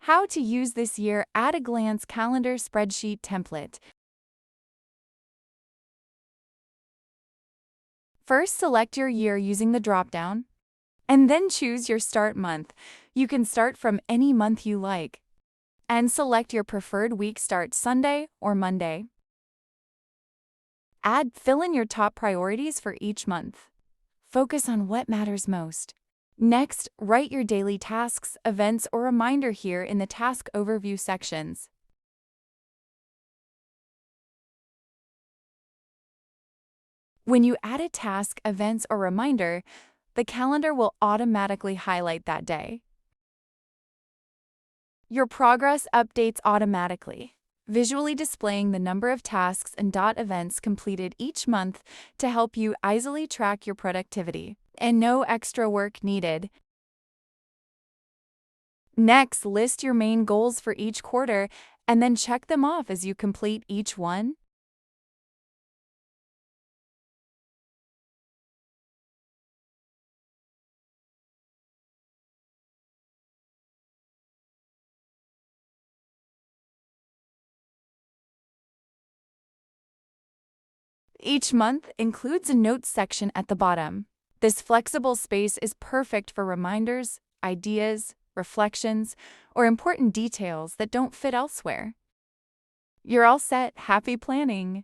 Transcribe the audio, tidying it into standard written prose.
How to use this year at-a-glance calendar spreadsheet template. First, select your year using the dropdown, and then choose your start month. You can start from any month you like, and select your preferred week start Sunday or Monday. Fill in your top priorities for each month. Focus on what matters most. Next, write your daily tasks, events, or reminder here in the task overview sections. When you add a task, events, or reminder, the calendar will automatically highlight that day. Your progress updates automatically, visually displaying the number of tasks and events completed each month to help you easily track your productivity. And no extra work needed. Next, list your main goals for each quarter and then check them off as you complete each one. Each month includes a notes section at the bottom. This flexible space is perfect for reminders, ideas, reflections, or important details that don't fit elsewhere. You're all set. Happy planning!